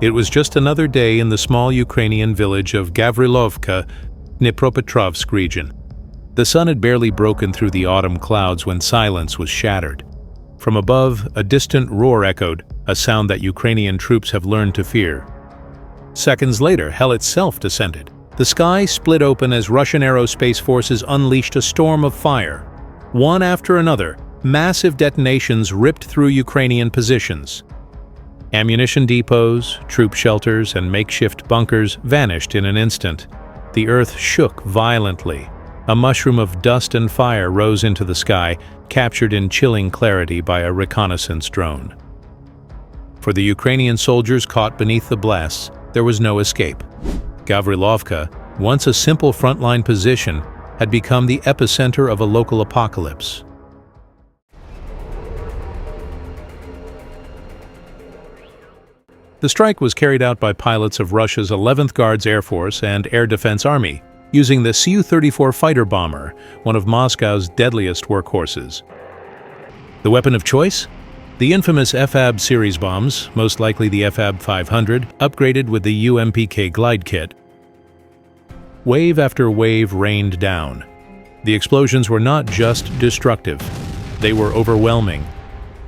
It was just another day in the small Ukrainian village of Gavrilovka, Dnipropetrovsk region. The sun had barely broken through the autumn clouds when silence was shattered. From above, a distant roar echoed, a sound that Ukrainian troops have learned to fear. Seconds later, hell itself descended. The sky split open as Russian Aerospace Forces unleashed a storm of fire. One after another, massive detonations ripped through Ukrainian positions. Ammunition depots, troop shelters, and makeshift bunkers vanished in an instant. The earth shook violently. A mushroom of dust and fire rose into the sky, captured in chilling clarity by a reconnaissance drone. For the Ukrainian soldiers caught beneath the blasts, there was no escape. Gavrilovka, once a simple frontline position, had become the epicenter of a local apocalypse. The strike was carried out by pilots of Russia's 11th Guards Air Force and Air Defense Army, using the Su-34 fighter bomber, one of Moscow's deadliest workhorses. The weapon of choice? The infamous FAB-series bombs, most likely the FAB-500, upgraded with the UMPK glide kit. Wave after wave rained down. The explosions were not just destructive, they were overwhelming.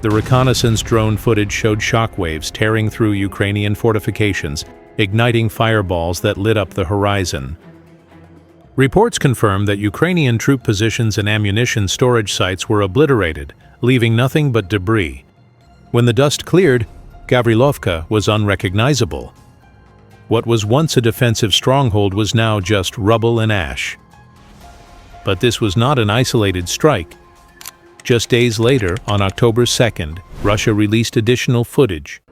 The reconnaissance drone footage showed shockwaves tearing through Ukrainian fortifications, igniting fireballs that lit up the horizon. Reports confirmed that Ukrainian troop positions and ammunition storage sites were obliterated, leaving nothing but debris. When the dust cleared, Gavrilovka was unrecognizable. What was once a defensive stronghold was now just rubble and ash. But this was not an isolated strike. Just days later, on October 2nd, Russia released additional footage.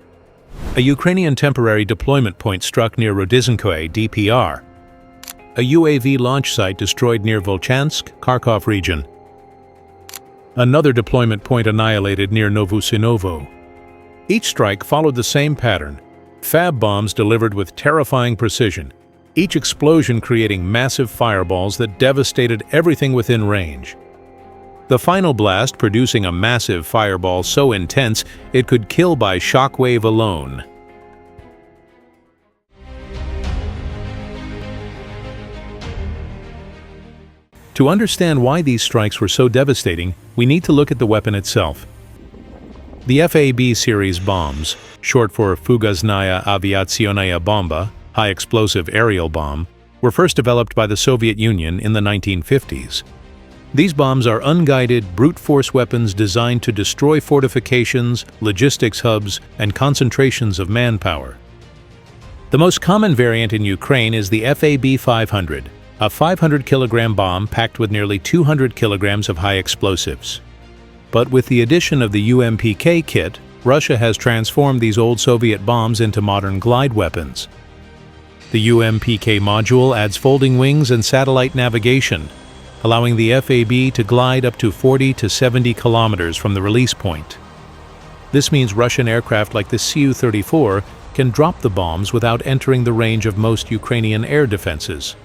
A Ukrainian temporary deployment point struck near Rodisnkoe, DPR. A UAV launch site destroyed near Volchansk, Kharkov region. Another deployment point annihilated near Novoosinovo. Each strike followed the same pattern. FAB bombs delivered with terrifying precision, each explosion creating massive fireballs that devastated everything within range. The final blast producing a massive fireball so intense it could kill by shockwave alone. To understand why these strikes were so devastating, we need to look at the weapon itself. The FAB-series bombs, short for Fugaznaya aviaционная bomba, high-explosive aerial bomb, were first developed by the Soviet Union in the 1950s. These bombs are unguided, brute-force weapons designed to destroy fortifications, logistics hubs, and concentrations of manpower. The most common variant in Ukraine is the FAB-500, a 500-kilogram bomb packed with nearly 200 kilograms of high explosives. But with the addition of the UMPK kit, Russia has transformed these old Soviet bombs into modern glide weapons. The UMPK module adds folding wings and satellite navigation, allowing the FAB to glide up to 40 to 70 kilometers from the release point. This means Russian aircraft like the Su-34 can drop the bombs without entering the range of most Ukrainian air defenses.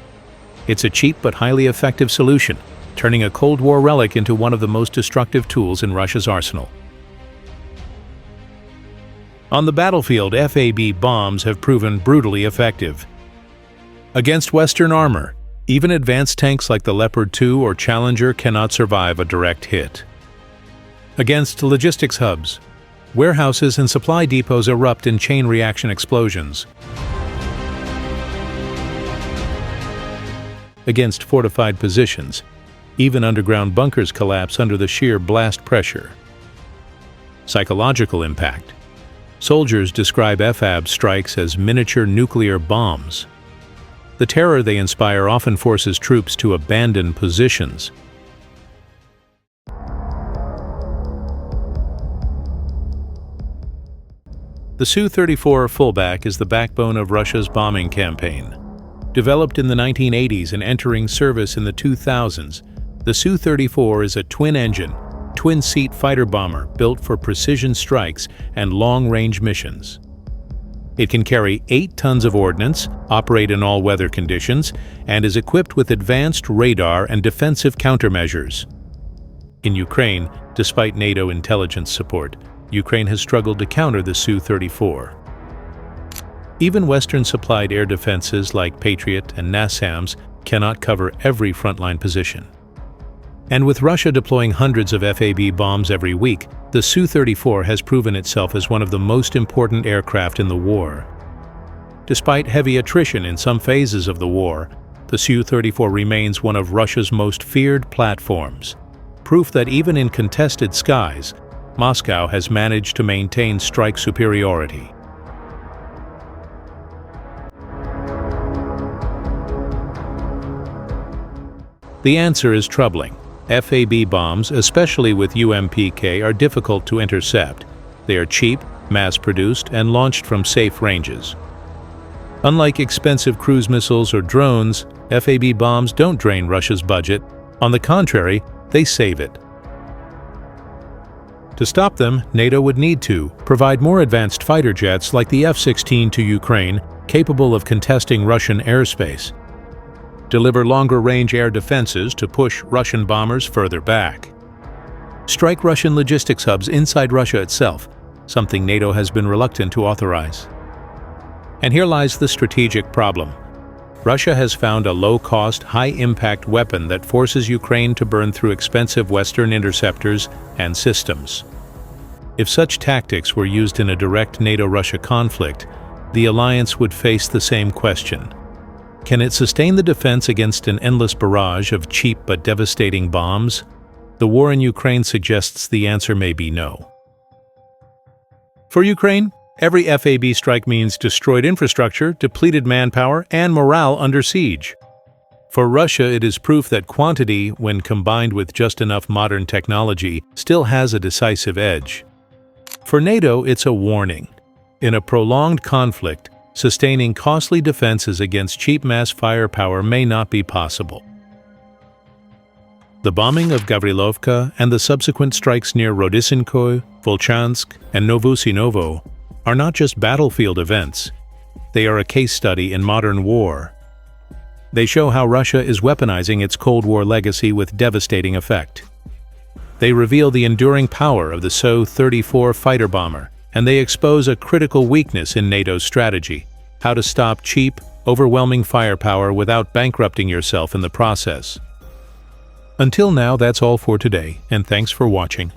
It's a cheap but highly effective solution, turning a Cold War relic into one of the most destructive tools in Russia's arsenal. On the battlefield, FAB bombs have proven brutally effective. Against Western armor, even advanced tanks like the Leopard 2 or Challenger cannot survive a direct hit. Against logistics hubs, warehouses and supply depots erupt in chain reaction explosions. Against fortified positions, even underground bunkers collapse under the sheer blast pressure. Psychological impact. Soldiers describe FAB strikes as miniature nuclear bombs. The terror they inspire often forces troops to abandon positions. The Su-34 fullback is the backbone of Russia's bombing campaign. Developed in the 1980s and entering service in the 2000s, the Su-34 is a twin-engine, twin-seat fighter bomber built for precision strikes and long-range missions. It can carry 8 tons of ordnance, operate in all weather conditions, and is equipped with advanced radar and defensive countermeasures. In Ukraine, despite NATO intelligence support, Ukraine has struggled to counter the Su-34. Even Western-supplied air defenses like Patriot and NASAMS cannot cover every frontline position. And with Russia deploying hundreds of FAB bombs every week, the Su-34 has proven itself as one of the most important aircraft in the war. Despite heavy attrition in some phases of the war, the Su-34 remains one of Russia's most feared platforms, proof that even in contested skies, Moscow has managed to maintain strike superiority. The answer is troubling. FAB bombs, especially with UMPK, are difficult to intercept. They are cheap, mass-produced, and launched from safe ranges. Unlike expensive cruise missiles or drones, FAB bombs don't drain Russia's budget. On the contrary, they save it. To stop them, NATO would need to provide more advanced fighter jets like the F-16 to Ukraine, capable of contesting Russian airspace, deliver longer-range air defenses to push Russian bombers further back, strike Russian logistics hubs inside Russia itself, something NATO has been reluctant to authorize. And here lies the strategic problem. Russia has found a low-cost, high-impact weapon that forces Ukraine to burn through expensive Western interceptors and systems. If such tactics were used in a direct NATO-Russia conflict, the alliance would face the same question. Can it sustain the defense against an endless barrage of cheap but devastating bombs? The war in Ukraine suggests the answer may be no. For Ukraine, every FAB strike means destroyed infrastructure, depleted manpower, and morale under siege. For Russia, it is proof that quantity, when combined with just enough modern technology, still has a decisive edge. For NATO, it's a warning. In a prolonged conflict, sustaining costly defenses against cheap mass firepower may not be possible. The bombing of Gavrilovka and the subsequent strikes near Rodisnkoe, Volchansk, and Novoosinovo are not just battlefield events. They are a case study in modern war. They show how Russia is weaponizing its Cold War legacy with devastating effect. They reveal the enduring power of the Su-34 fighter bomber, and they expose a critical weakness in NATO's strategy: how to stop cheap, overwhelming firepower without bankrupting yourself in the process. Until now, that's all for today, and thanks for watching.